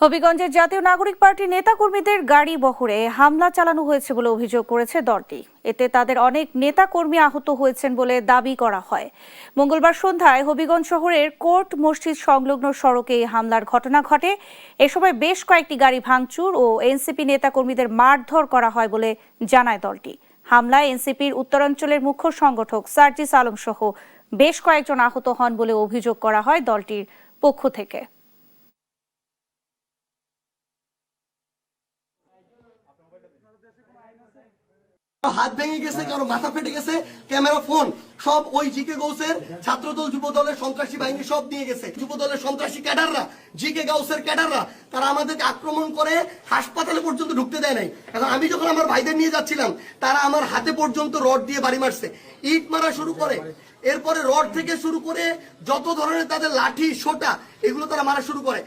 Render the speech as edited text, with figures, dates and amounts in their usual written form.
হবিগঞ্জের জাতীয় নাগরিক পার্টির নেতাকর্মীদের গাড়ি বহরে হামলা চালানো হয়েছে বলে অভিযোগ করেছে দলটি। এতে তাদের অনেক নেতাকর্মী আহত হয়েছেন বলে দাবি করা হয়। মঙ্গলবার সন্ধ্যায় হবিগঞ্জ শহরের কোর্ট মসজিদ সংলগ্ন সড়কে এই হামলার ঘটনা ঘটে। এ সময় বেশ কয়েকটি গাড়ি ভাঙচুর ও এনসিপি নেতাকর্মীদের মারধর করা হয় বলে জানায় দলটি। হামলায় এনসিপির উত্তরাঞ্চলের মুখ্য সংগঠক সার্জিস আলম সহ বেশ কয়েকজন আহত হন বলে অভিযোগ করা হয় দলটির পক্ষ থেকে। হাত ভেঙে গেছে, কারো মাথা ফেটে গেছে, ক্যামেরা ফোন সব ওই জিকে গাউসের ছাত্রদল যুব দলের সন্ত্রাসী বাহিনী সব নিয়ে গেছে। যুব দলের সন্ত্রাসী ক্যাডাররা, জিকে গাউসের ক্যাডাররা, তারা আমাদেরকে আক্রমণ করে হাসপাতালে পর্যন্ত ঢুকতে দেয় নাই। এখন আমি যখন আমার ভাইদের নিয়ে যাচ্ছিলাম, তারা আমার হাতে পর্যন্ত রড দিয়ে বাড়ি মারছে, ইট মারা শুরু করে, এরপরে রড থেকে শুরু করে যত ধরনের তাদের লাঠি সোটা এগুলো তারা মারা শুরু করে।